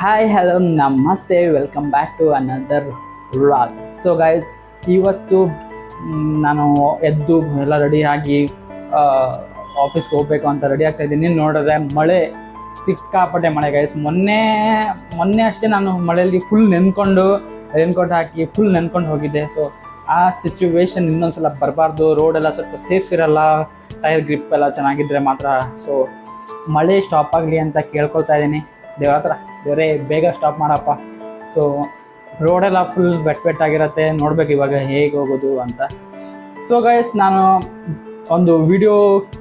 Hi hello ನಮಸ್ತೆ welcome back to another vlog. So guys, ಇವತ್ತು ನಾನು ಎದ್ದು ಎಲ್ಲ ರೆಡಿ ಆಗಿ ಆಫೀಸ್ಗೆ ಹೋಗಬೇಕು ಅಂತ ರೆಡಿ ಆಗ್ತಾ ಇದ್ದೀನಿ. ನೋಡಿದ್ರೆ ಮಳೆ, ಸಿಕ್ಕಾಪಟ್ಟೆ ಮಳೆ ಗೈಸ್. ಮೊನ್ನೆ ಅಷ್ಟೇ ನಾನು ಮಳೆಯಲ್ಲಿ ಫುಲ್ ನೆನ್ಕೊಂಡು ರೇನ್ಕೋಟ್ ಹಾಕಿ ಫುಲ್ ನೆನ್ಕೊಂಡು ಹೋಗಿದ್ದೆ. ಸೊ ಆ ಸಿಚುವೇಶನ್ ಇನ್ನೊಂದ್ಸಲ ಬರಬಾರ್ದು. ರೋಡೆಲ್ಲ ಸ್ವಲ್ಪ ಸೇಫ್ ಇರಲ್ಲ, ಟೈರ್ ಗ್ರಿಪ್ ಎಲ್ಲ ಚೆನ್ನಾಗಿದ್ದರೆ ಮಾತ್ರ. ಸೊ ಮಳೆ ಸ್ಟಾಪ್ ಆಗಲಿ ಅಂತ ಕೇಳ್ಕೊಳ್ತಾ ಇದ್ದೀನಿ ದೇವ್ರ ಹತ್ರ. ದೇವರೇ ಬೇಗ ಸ್ಟಾಪ್ ಮಾಡಪ್ಪ. ಸೊ ರೋಡೆಲ್ಲ ಫುಲ್ ವೆಟ್ ಆಗಿರುತ್ತೆ, ನೋಡ್ಬೇಕು ಇವಾಗ ಹೇಗೆ ಹೋಗೋದು ಅಂತ. ಸೊ ಗೈಸ್, ನಾನು ಒಂದು ವಿಡಿಯೋ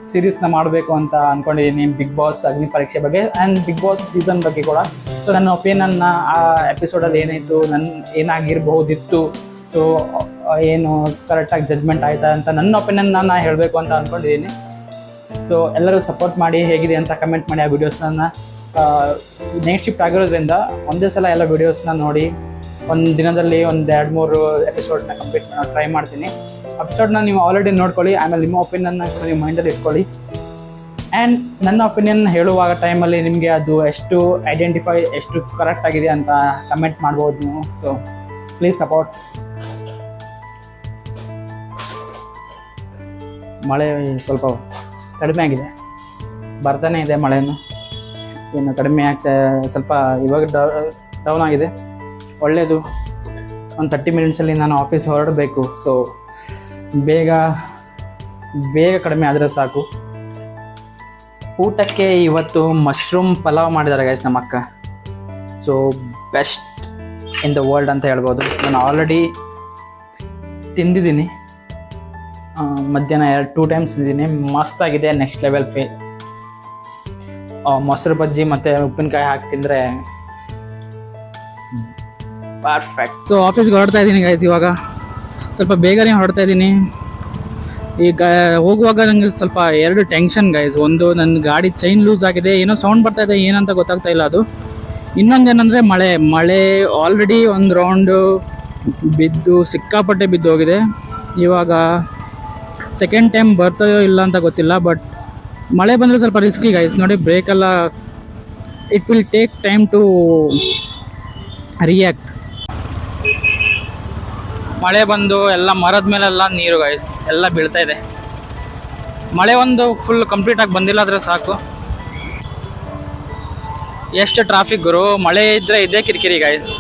ಸೀರೀಸ್ನ ಮಾಡಬೇಕು ಅಂತ ಅಂದ್ಕೊಂಡಿದ್ದೀನಿ ಬಿಗ್ ಬಾಸ್ ಅಗ್ನಿ ಪರೀಕ್ಷೆ ಬಗ್ಗೆ ಆ್ಯಂಡ್ ಬಿಗ್ ಬಾಸ್ ಸೀಸನ್ ಬಗ್ಗೆ ಕೂಡ. ಸೊ ನನ್ನ ಒಪಿನಿಯನ್ನ ಆ ಎಪಿಸೋಡಲ್ಲಿ ಏನಾಯಿತು, ಏನಾಗಿರಬಹುದಿತ್ತು, ಸೊ ಏನು ಕರೆಕ್ಟಾಗಿ ಜಡ್ಜ್ಮೆಂಟ್ ಆಯಿತಾ ಅಂತ ನನ್ನ ಒಪಿನಿಯನ್ನ ನಾನು ಹೇಳಬೇಕು ಅಂತ ಅಂದ್ಕೊಂಡಿದ್ದೀನಿ. ಸೊ ಎಲ್ಲರೂ ಸಪೋರ್ಟ್ ಮಾಡಿ, ಹೇಗಿದೆ ಅಂತ ಕಮೆಂಟ್ ಮಾಡಿ. ಆ ವಿಡಿಯೋಸ್ನ ನೈಟ್ ಶಿಫ್ಟ್ ಆಗಿರೋದ್ರಿಂದ ಒಂದೇ ಸಲ ಎಲ್ಲ ವಿಡಿಯೋಸ್ನ ನೋಡಿ ಒಂದು ದಿನದಲ್ಲಿ ಒಂದು 2-3 ಎಪಿಸೋಡ್ನ ಕಂಪ್ಲೀಟ್ ಟ್ರೈ ಮಾಡ್ತೀನಿ. ಎಪಿಸೋಡ್ನ ನೀವು ಆಲ್ರೆಡಿ ನೋಡ್ಕೊಳ್ಳಿ, ಆಮೇಲೆ ನಿಮ್ಮ ಒಪಿನಿಯನ್ನ ನೀವು ಮೈಂಡಲ್ಲಿ ಇಟ್ಕೊಳ್ಳಿ. ಆ್ಯಂಡ್ ನನ್ನ ಒಪಿನಿಯನ್ ಹೇಳುವಾಗ ಟೈಮಲ್ಲಿ ನಿಮಗೆ ಅದು ಎಷ್ಟು ಎಷ್ಟು ಕರೆಕ್ಟ್ ಆಗಿದೆ ಅಂತ ಕಮೆಂಟ್ ಮಾಡ್ಬೋದು ನೀವು. So please support. ಮಳೆ ಸ್ವಲ್ಪ ಕಡಿಮೆ ಆಗಿದೆ, ಬರ್ತಾನೆ ಇದೆ ಮಳೆಯನ್ನು. ಏನು ಕಡಿಮೆ ಆಗ್ತಾ ಸ್ವಲ್ಪ ಇವಾಗ ಡೌನ್ ಆಗಿದೆ, ಒಳ್ಳೆಯದು. ಒಂದು 30 ಮಿನಿಟ್ಸಲ್ಲಿ ನಾನು ಆಫೀಸ್ ಹೊರಡಬೇಕು. ಸೊ ಬೇಗ ಕಡಿಮೆ ಆದರೆ ಸಾಕು. ಊಟಕ್ಕೆ ಇವತ್ತು ಮಶ್ರೂಮ್ ಪಲಾವ್ ಮಾಡಿದ್ದಾರೆ ಗೈಸ್ ನಮ್ಮ ಅಕ್ಕ. So best in the world ಅಂತ ಹೇಳ್ಬೋದು. ನಾನು ಆಲ್ರೆಡಿ ತಿಂದಿದ್ದೀನಿ, ಮಧ್ಯಾಹ್ನ 2 ಟೈಮ್ಸ್ ತಿಂದಿದ್ದೀನಿ. ಮಸ್ತಾಗಿದೆ, ನೆಕ್ಸ್ಟ್ ಲೆವೆಲ್ ಮೊಸರು ಬಜ್ಜಿ ಮತ್ತು ಉಪ್ಪಿನಕಾಯಿ ಹಾಕಿ ತಿಂದರೆ ಪರ್ಫೆಕ್ಟ್. ಸೊ ಆಫೀಸ್ಗೆ ಹೊರಡ್ತಾ ಇದ್ದೀನಿ ಗೈಸ್. ಇವಾಗ ಸ್ವಲ್ಪ ಬೇಗನೆ ಹೊರಡ್ತಾ ಇದ್ದೀನಿ. ಈಗ ಹೋಗುವಾಗ ನನಗೆ ಸ್ವಲ್ಪ 2 ಟೆನ್ಷನ್ ಗೈಸ್. ಒಂದು, ನನ್ನ ಗಾಡಿ ಚೈನ್ ಲೂಸ್ ಆಗಿದೆ, ಏನೋ ಸೌಂಡ್ ಬರ್ತಾ ಇದೆ, ಏನಂತ ಗೊತ್ತಾಗ್ತಾ ಇಲ್ಲ ಅದು. ಇನ್ನೊಂದೇನೆಂದರೆ ಮಳೆ ಆಲ್ರೆಡಿ ಒಂದು ರೌಂಡು ಬಿದ್ದು ಸಿಕ್ಕಾಪಟ್ಟೆ ಬಿದ್ದು ಹೋಗಿದೆ. ಇವಾಗ ಸೆಕೆಂಡ್ ಟೈಮ್ ಬರ್ತದೋ ಇಲ್ಲ ಅಂತ ಗೊತ್ತಿಲ್ಲ, ಬಟ್ ಮಳೆ ಬಂದರೆ ಸ್ವಲ್ಪ ರಿಸ್ಕಿ ಗೈಸ್. ನೋಡಿ, ಬ್ರೇಕೆಲ್ಲ it will take time to react. ಮಳೆ ಬಂದು ಎಲ್ಲ ಮರದ ಮೇಲೆಲ್ಲ ನೀರು ಗೈಸ್ ಎಲ್ಲ ಬೀಳ್ತಾ ಇದೆ. ಮಳೆ ಒಂದು ಫುಲ್ ಕಂಪ್ಲೀಟಾಗಿ ಬಂದಿಲ್ಲ ಆದರೆ ಸಾಕು. ಎಷ್ಟು ಟ್ರಾಫಿಕ್ ಗುರು. ಮಳೆ ಇದ್ದರೆ ಇದೇ ಕಿರಿಕಿರಿ ಗೈಸ್.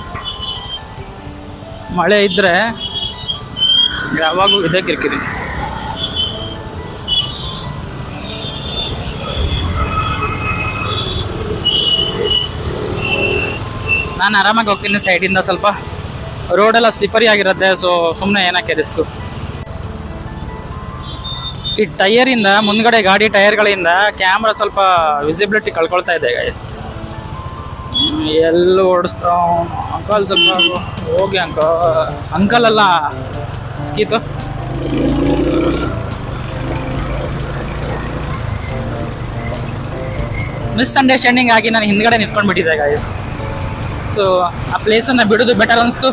ಮಳೆ ಇದ್ದರೆ ಯಾವಾಗೂ ಇದೇ ಕಿರಿಕಿರಿ. ನಾನು ಆರಾಮಾಗಿ ಹೋಗ್ತೀನಿ ಸೈಡಿಂದ. ಸ್ವಲ್ಪ ರೋಡೆಲ್ಲ ಸ್ಲಿಪ್ಪರಿ ಆಗಿರುತ್ತೆ, ಸೊ ಸುಮ್ಮನೆ ಏನಕ್ಕೆ ರಿಸ್ಕು. ಈ ಟೈರಿಂದ, ಮುಂದ್ಗಡೆ ಗಾಡಿ ಟೈರ್ಗಳಿಂದ ಕ್ಯಾಮ್ರಾ ಸ್ವಲ್ಪ ವಿಸಿಬಿಲಿಟಿ ಕಳ್ಕೊಳ್ತಾ ಇದೆ ಗೈಸ್. ಎಲ್ಲೂ ಓಡಿಸ್ತಾ ಅಂಕಲ್ ಸ್ವಲ್ಪ ಹೋಗಿ ಅಂಕಲ್ ಎಲ್ಲ ಸ್ಕೀತು. ಮಿಸ್ಅಂಡರ್ಸ್ಟ್ಯಾಂಡಿಂಗ್ ಆಗಿ ನಾನು ಹಿಂದ್ಗಡೆ ನಿಂತ್ಕೊಂಡ್ಬಿಟ್ಟಿದ್ದೆ ಗೈಸ್. ಸೊ ಆ ಪ್ಲೇಸನ್ನು ಬಿಡೋದು ಬೆಟರ್ ಅನಿಸ್ತು.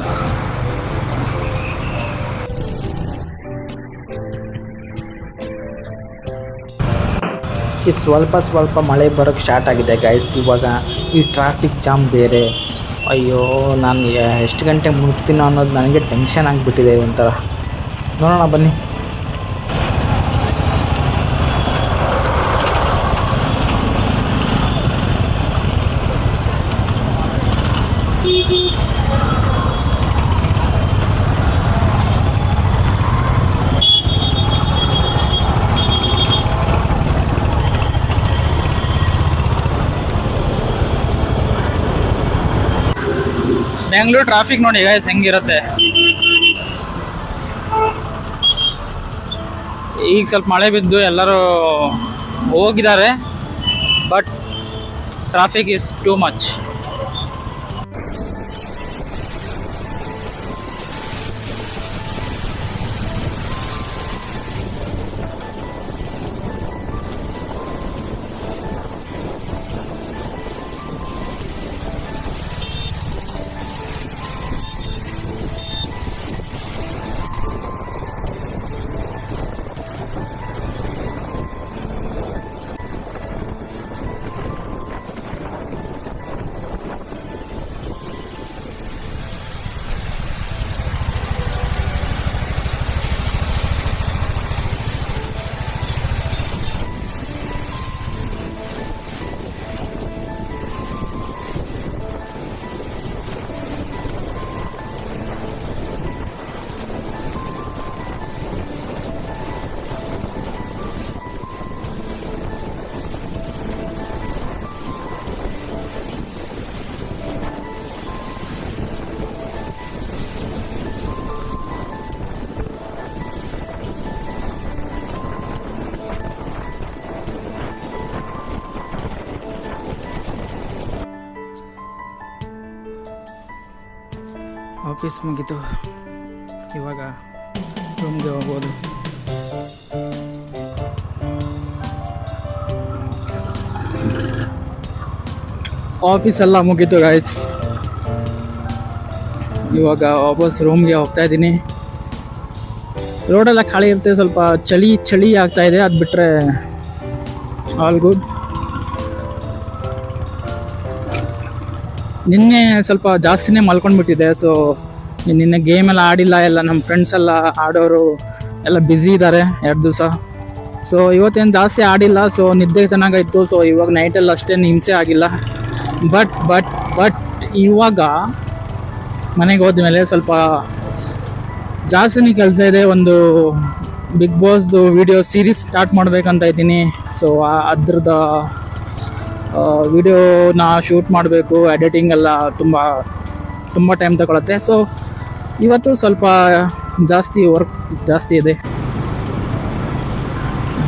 ಈ ಸ್ವಲ್ಪ ಮಳೆ ಬರೋಕ್ಕೆ ಸ್ಟಾರ್ಟ್ ಆಗಿದೆ ಗೈಸ್. ಇವಾಗ ಈ ಟ್ರಾಫಿಕ್ ಜಾಮ್ ಬೇರೆ. ಅಯ್ಯೋ, ನಾನು ಎಷ್ಟು ಗಂಟೆ ಮುಟ್ತೀನೋ ಅನ್ನೋದು ನನಗೆ ಟೆನ್ಷನ್ ಆಗಿಬಿಟ್ಟಿದೆ ಒಂಥರ. ನೋಡೋಣ ಬನ್ನಿ. ಬೆಂಗಳೂರು ಟ್ರಾಫಿಕ್ ನೋಡಿ ಗೈಸ್ ಹೆಂಗಿರುತ್ತೆ. ಈಗ ಸ್ವಲ್ಪ ಮಳೆ ಬಿದ್ದು ಎಲ್ಲರೂ ಹೋಗಿದ್ದಾರೆ, but traffic is too much. Office ಮುಗೀತು, ಇವಾಗ ರೂಮ್ಗೆ ಹೋಗ್ಬೋದು. ಆಫೀಸ್ ಎಲ್ಲ ಮುಗೀತು ಗಾಯ್ಸ್, ಇವಾಗ ವಾಪಸ್ ರೂಮ್ಗೆ ಹೋಗ್ತಾ ಇದ್ದೀನಿ. ರೋಡೆಲ್ಲ ಖಾಲಿ ಇರುತ್ತೆ, ಸ್ವಲ್ಪ ಚಳಿ ಆಗ್ತಾ ಇದೆ, ಅದು ಬಿಟ್ಟರೆ ಆಲ್ ಗುಡ್. ನಿನ್ನೆ ಸ್ವಲ್ಪ ಜಾಸ್ತಿನೇ ಮಲ್ಕೊಂಡ್ಬಿಟ್ಟಿದೆ, ಸೊ ನಿನ್ನೆ ಗೇಮ್ ಎಲ್ಲ ಆಡಿಲ್ಲ. ಎಲ್ಲ ನಮ್ಮ ಫ್ರೆಂಡ್ಸ್ ಎಲ್ಲ ಆಡೋರು ಎಲ್ಲ ಬ್ಯುಸಿ ಇದ್ದಾರೆ 2 ದಿವಸ. ಸೊ ಇವತ್ತೇನು ಜಾಸ್ತಿ ಆಡಿಲ್ಲ, ಸೊ ನಿದ್ದೆ ಚೆನ್ನಾಗಾಯಿತು. ಸೊ ಇವಾಗ ನೈಟಲ್ಲಿ ಅಷ್ಟೇನು ಹಿಂಸೆ ಆಗಿಲ್ಲ. ಬಟ್ ಇವಾಗ ಮನೆಗೆ ಹೋದ್ಮೇಲೆ ಸ್ವಲ್ಪ ಜಾಸ್ತಿನೇ ಕೆಲಸ ಇದೆ. ಒಂದು ಬಿಗ್ ಬಾಸ್ದು ವಿಡಿಯೋ ಸೀರೀಸ್ ಸ್ಟಾರ್ಟ್ ಮಾಡಬೇಕಂತ ಇದ್ದೀನಿ. ಸೊ ಅದ್ರದ್ದು ವಿಡಿಯೋನ ಶೂಟ್ ಮಾಡಬೇಕು, ಎಡಿಟಿಂಗ್ ಎಲ್ಲ ತುಂಬ ಟೈಮ್ ತಗೊಳುತ್ತೆ. ಸೊ ಇವತ್ತು ಸ್ವಲ್ಪ ವರ್ಕ್ ಜಾಸ್ತಿ ಇದೆ.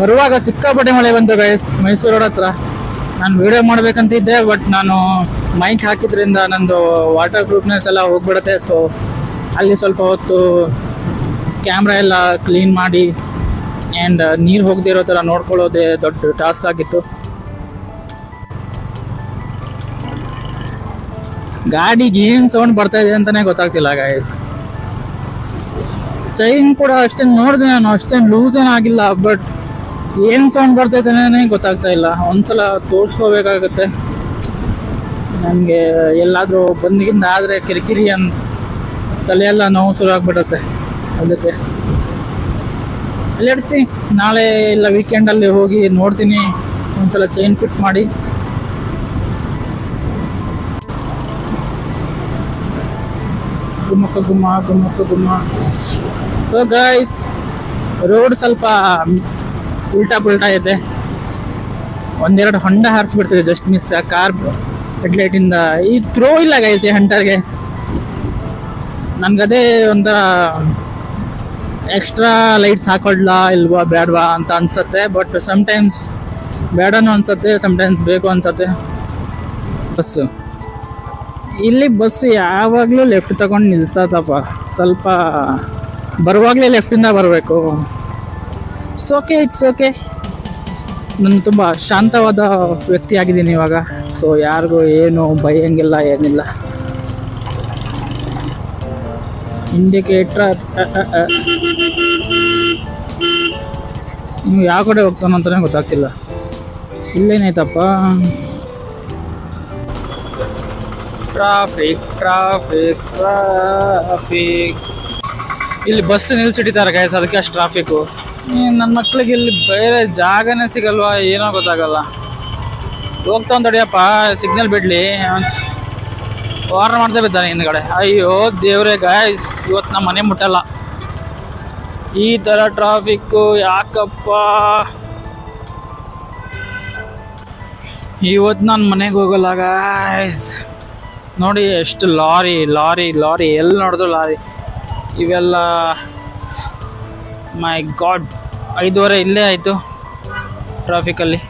ಬರುವಾಗ ಸಿಕ್ಕಾಪಟ್ಟೆ ಮಳೆ ಬಂತು ಗೈಸ್, ಮೈಸೂರು ರೋಡ್ ಹತ್ರ. ನಾನು ವಿಡಿಯೋ ಮಾಡಬೇಕಂತಿದ್ದೆ, ಬಟ್ ನಾನು ಮೈಕ್ ಹಾಕಿದ್ರಿಂದ ನಂದು ವಾಟರ್ ಪ್ರೂಫ್ನೆಸ್ ಎಲ್ಲ ಹೋಗ್ಬಿಡುತ್ತೆ. ಸೊ ಅಲ್ಲಿ ಸ್ವಲ್ಪ ಹೊತ್ತು ಕ್ಯಾಮ್ರಾ ಎಲ್ಲ ಕ್ಲೀನ್ ಮಾಡಿ ಆ್ಯಂಡ್ ನೀರು ಹೋಗದಿರೋ ಥರ ನೋಡ್ಕೊಳ್ಳೋದೇ ದೊಡ್ಡ ಟಾಸ್ಕ್ ಆಗಿತ್ತು. ಗಾಡಿಗೆ ಏನು ಸೌಂಡ್ ಬರ್ತಾ ಇದೆ ಅಂತಲೇ ಗೊತ್ತಾಗ್ತಿಲ್ಲ ಗಾಯ್ಸ್. ಚೈನ್ ಕೂಡ ಅಷ್ಟೇನು ನೋಡಿದೆ ನಾನು, ಅಷ್ಟೇನು ಲೂಸ್ ಏನಾಗಿಲ್ಲ, ಬಟ್ ಏನು ಸೌಂಡ್ ಬರ್ತೈತೆ ಗೊತ್ತಾಗ್ತಾ ಇಲ್ಲ. ಒಂದ್ಸಲ ತೋರಿಸ್ಕೋಬೇಕಾಗುತ್ತೆ. ನನಗೆ ಎಲ್ಲಾದರೂ ಬಂದಿಗಿಂದ ಆದರೆ ಕಿರಿಕಿರಿ ತಲೆಯೆಲ್ಲ ನೋವು ಶುರು ಆಗ್ಬಿಡುತ್ತೆ. ಅದಕ್ಕೆ ಅಲ್ಲಿಡಿಸಿ ನಾಳೆ ಇಲ್ಲ ವೀಕೆಂಡಲ್ಲಿ ಹೋಗಿ ನೋಡ್ತೀನಿ, ಒಂದ್ಸಲ ಚೈನ್ ಫಿಟ್ ಮಾಡಿ. ಗುಮ್ಮ. ಸೊ ಗೈಸ್, ರೋಡ್ ಸ್ವಲ್ಪ ಉಲ್ಟಾ ಇದೆ. 1-2 ಹೊಂಡ ಹಾರಿಸ್ಬಿಡ್ತಿದೆ, ಜಸ್ಟ್ ಮಿಸ್. ಕಾರ್ ಹೆಡ್ಲೈಟಿಂದ ಈ ಥ್ರೋ ಇಲ್ಲ ಗೈಸ್ ಈ ಹಂಟರ್ಗೆ. ನನಗದೇ ಒಂಥರ ಎಕ್ಸ್ಟ್ರಾ ಲೈಟ್ಸ್ ಹಾಕೊಳ್ಳ ಇಲ್ವಾ ಬೇಡವಾ ಅಂತ ಅನ್ಸುತ್ತೆ. ಬಟ್ ಸಮ್ಟೈಮ್ಸ್ ಬೇಡನೂ ಅನ್ಸುತ್ತೆ, ಸಮ್ಟೈಮ್ಸ್ ಬೇಕು ಅನ್ಸುತ್ತೆ. ಇಲ್ಲಿ ಬಸ್ ಯಾವಾಗಲೂ ಲೆಫ್ಟ್ ತಗೊಂಡು ನಿಲ್ಲಿಸ್ತದಪ್ಪ. ಸ್ವಲ್ಪ ಬರುವಾಗಲೇ ಲೆಫ್ಟಿಂದ ಬರಬೇಕು. It's okay. ನಾನು ತುಂಬ ಶಾಂತವಾದ ವ್ಯಕ್ತಿ ಆಗಿದ್ದೀನಿ ಇವಾಗ. ಸೊ ಯಾರಿಗೂ ಏನು ಭಯಂಗಿಲ್ಲ, ಏನಿಲ್ಲ. ಇಂಡಿಕೇಟ್ರ್ ನೀವು ಯಾವ ಕಡೆ ಹೋಗ್ತಾನೋ ಅಂತಲೇ ಗೊತ್ತಾಗ್ತಿಲ್ಲ. ಇಲ್ಲೇನಾಯ್ತಪ್ಪ, ಟ್ರಾಫಿಕ್. ಇಲ್ಲಿ ಬಸ್ ನಿಲ್ಸಿಟ್ಟಿದ್ದಾರೆ ಗೈಸ್, ಅದಕ್ಕೆ ಅಷ್ಟು ಟ್ರಾಫಿಕ್ಕು. ನನ್ನ ಮಕ್ಳಿಗೆ ಇಲ್ಲಿ ಬೇರೆ ಜಾಗನೇ ಸಿಗಲ್ವಾ, ಏನೋ ಗೊತ್ತಾಗಲ್ಲ. ಹೋಗ್ತಾ ತಡಿಯಪ್ಪ, ಸಿಗ್ನಲ್ ಬಿಡ್ಲಿ. ವಾರ್ನ್ ಮಾಡ್ತಾ ಬಿದ್ದಾನೆ ಹಿಂದ್ಗಡೆ. ಅಯ್ಯೋ ದೇವ್ರೆ ಗೈಸ್, ಇವತ್ತು ನಮ್ಮ ಮನೆ ಮುಟ್ಟಲ್ಲ. ಈ ಥರ ಟ್ರಾಫಿಕ್ಕು ಯಾಕಪ್ಪ. ಇವತ್ತು ನಾನು ಮನೆಗೆ ಹೋಗಲ್ಲ ಗೈಸ್. ನೋಡಿ ಎಷ್ಟು ಲಾರಿ, ಎಲ್ಲಿ ನೋಡಿದ್ರು ಲಾರಿ. ಇವೆಲ್ಲ ಮೈ ಗಾಡ್, 5:15 ಇಲ್ಲೇ ಆಯಿತು ಟ್ರಾಫಿಕಲ್ಲಿ.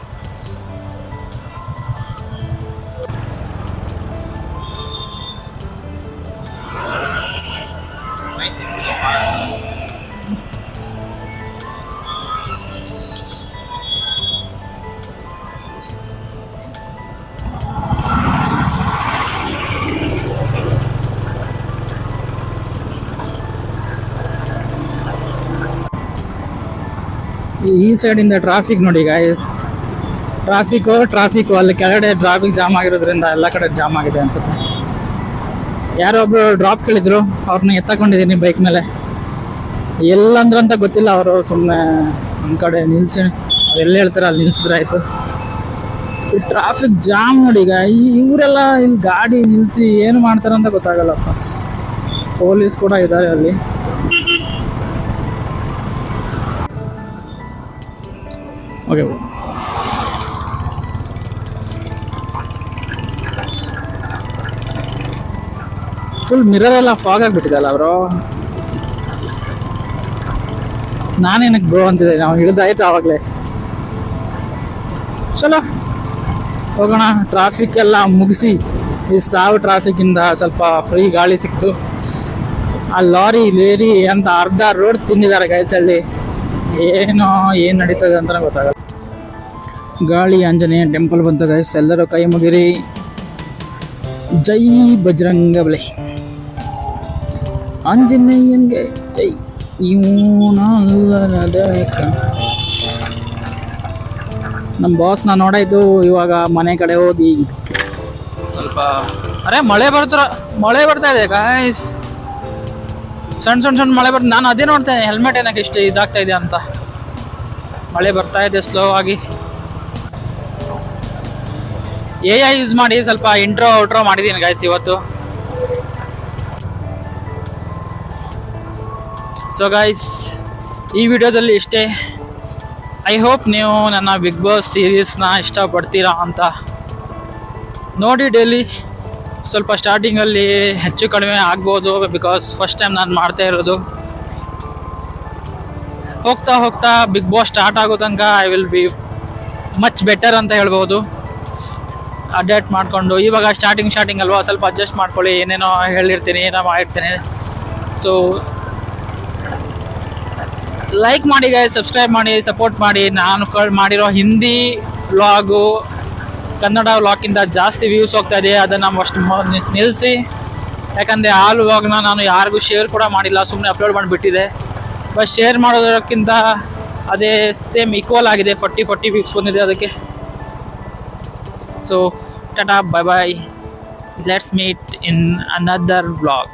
ಈ ಸೈಡಿಂದ ಟ್ರಾಫಿಕ್ ನೋಡಿ ಗಾಯ್ಸ್, ಟ್ರಾಫಿಕ್ಕು ಅಲ್ಲಿ ಕೆಳಗಡೆ ಟ್ರಾಫಿಕ್ ಜಾಮ್ ಆಗಿರೋದ್ರಿಂದ ಎಲ್ಲ ಕಡೆ ಜಾಮ್ ಆಗಿದೆ ಅನ್ಸುತ್ತೆ. ಯಾರೊಬ್ರು ಡ್ರಾಪ್ ಕೇಳಿದ್ರು, ಅವ್ರನ್ನ ಎತ್ತಕೊಂಡಿದ್ದೀನಿ ಬೈಕ್ ಮೇಲೆ. ಎಲ್ಲಂದ್ರಂತ ಗೊತ್ತಿಲ್ಲ, ಅವರು ಸುಮ್ಮನೆ ಒಂದು ಕಡೆ ನಿಲ್ಸಿ ಎಲ್ಲಿ ಹೇಳ್ತಾರೆ ಅಲ್ಲಿ ನಿಲ್ಸಿದ್ರೆ ಆಯಿತು. ಈ ಟ್ರಾಫಿಕ್ ಜಾಮ್ ನೋಡಿ ಈಗ. ಇವರೆಲ್ಲ ಇಲ್ಲಿ ಗಾಡಿ ನಿಲ್ಲಿಸಿ ಏನು ಮಾಡ್ತಾರಂತ ಗೊತ್ತಾಗಲ್ಲಪ್ಪ. ಪೊಲೀಸ್ ಕೂಡ ಇದ್ದಾರೆ ಅಲ್ಲಿ. ಓಕೆ, ಫುಲ್ ಮಿರರ್ ಎಲ್ಲ ಫಾಗ್ ಆಗಿಬಿಟ್ಟಿದಲ್ಲ ಬ್ರೋ. ನಾನೇನಕ್ಕೆ ಬ್ರೋ ಅಂತಿದ್ದೆ, ನಾವು ಹಿಡಿದಾಯ್ತು ಆವಾಗಲೇ. ಚಲೋ ಹೋಗೋಣ. ಟ್ರಾಫಿಕ್ ಎಲ್ಲ ಮುಗಿಸಿ ಈ ಸಾವು ಟ್ರಾಫಿಕ್ಕಿಂದ ಸ್ವಲ್ಪ ಫ್ರೀ ಗಾಳಿ ಸಿಕ್ತು. ಆ ಲಾರಿ ಲೇರಿ ಅಂತ ಅರ್ಧ ರೋಡ್ ತಿಂದಿದ್ದಾರೆ ಗೈಸ್ ಅಲ್ಲಿ. ಏನ್ ನಡೀತದೆ ಅಂತ ಗೊತ್ತಾಗಲ್ಲ. ಗಾಳಿ ಆಂಜನೇಯ ಟೆಂಪಲ್ ಬಂತು ಗೈಸ್, ಎಲ್ಲರೂ ಕೈ ಮುಗಿರಿ. ಜೈ ಬಜರಂಗ ಬಲಿ, ಆಂಜನೇಯನ್ಗೆ ಜೈ. ನಮ್ಮ ಬಾಸ್ನ ನೋಡಾಯ್ತು. ಇವಾಗ ಮನೆ ಕಡೆ ಹೋಗಿ ಸ್ವಲ್ಪ ಅರೆ ಮಳೆ ಬರ್ತಾ ಇದೆ ಗಾಯ್ಸ್. ಸಣ್ಣ ಮಳೆ ಬರ್ತದೆ. ನಾನು ಅದೇ ನೋಡ್ತೇನೆ ಹೆಲ್ಮೆಟ್ ಏನಕ್ಕೆ ಇಷ್ಟು ಇದಾಗ್ತಾ ಇದೆ ಅಂತ. ಮಳೆ ಬರ್ತಾ ಇದೆ ಸ್ಲೋ ಆಗಿ. AI ಯೂಸ್ ಮಾಡಿ ಸ್ವಲ್ಪ ಔಟ್ರೋ ಮಾಡಿದ್ದೀನಿ ಗಾಯ್ಸ್ ಇವತ್ತು. ಸೊ ಗಾಯ್ಸ್, ಈ ವಿಡಿಯೋದಲ್ಲಿ ಇಷ್ಟೇ. ಐ ಹೋಪ್ ನೀವು ನನ್ನ ಬಿಗ್ ಬಾಸ್ ಸೀರೀಸ್ನ ಇಷ್ಟಪಡ್ತೀರಾ ಅಂತ. ನೋಡಿ ಡೈಲಿ ಸ್ವಲ್ಪ ಸ್ಟಾರ್ಟಿಂಗಲ್ಲಿ ಹೆಚ್ಚು ಕಡಿಮೆ ಆಗ್ಬೋದು, ಬಿಕಾಸ್ ಫಸ್ಟ್ ಟೈಮ್ ನಾನು ಮಾಡ್ತಾ ಇರೋದು. ಹೋಗ್ತಾ ಬಿಗ್ ಬಾಸ್ ಸ್ಟಾರ್ಟ್ ಆಗೋ ತನಕ I will be much better ಅಂತ ಹೇಳ್ಬೋದು. ಅಡ್ಯಾಪ್ಟ್ ಮಾಡಿಕೊಂಡು, ಇವಾಗ ಸ್ಟಾರ್ಟಿಂಗ್ ಅಲ್ವಾ, ಸ್ವಲ್ಪ ಅಡ್ಜಸ್ಟ್ ಮಾಡ್ಕೊಳ್ಳಿ. ಏನೇನೋ ಹೇಳಿರ್ತೀನಿ, ಏನೋ ಮಾಡಿರ್ತೀನಿ. ಸೊ ಲೈಕ್ ಮಾಡಿ ಗೈಸ್, ಸಬ್ಸ್ಕ್ರೈಬ್ ಮಾಡಿ, ಸಪೋರ್ಟ್ ಮಾಡಿ. ನಾನು ಮಾಡಿರೋ ಹಿಂದಿ ವ್ಲಾಗು ಕನ್ನಡ ವ್ಲಾಗ್ಗಿಂತ ಜಾಸ್ತಿ ವ್ಯೂಸ್ ಹೋಗ್ತಾ ಇದೆ. ಅದನ್ನು ಅಷ್ಟು ನಿಲ್ಲಿಸಿ, ಯಾಕಂದರೆ ಆ ವ್ಲಾಗ್ನ ನಾನು ಯಾರಿಗೂ ಶೇರ್ ಕೂಡ ಮಾಡಿಲ್ಲ, ಸುಮ್ಮನೆ ಅಪ್ಲೋಡ್ ಮಾಡಿಬಿಟ್ಟಿದೆ. ಬಟ್ ಶೇರ್ ಮಾಡೋದಕ್ಕಿಂತ ಅದೇ ಸೇಮ್ ಈಕ್ವಲ್ ಆಗಿದೆ. 40 ವ್ಯೂಸ್ ಬಂದಿದೆ ಅದಕ್ಕೆ. So Tata, bye bye. Let's meet in another vlog.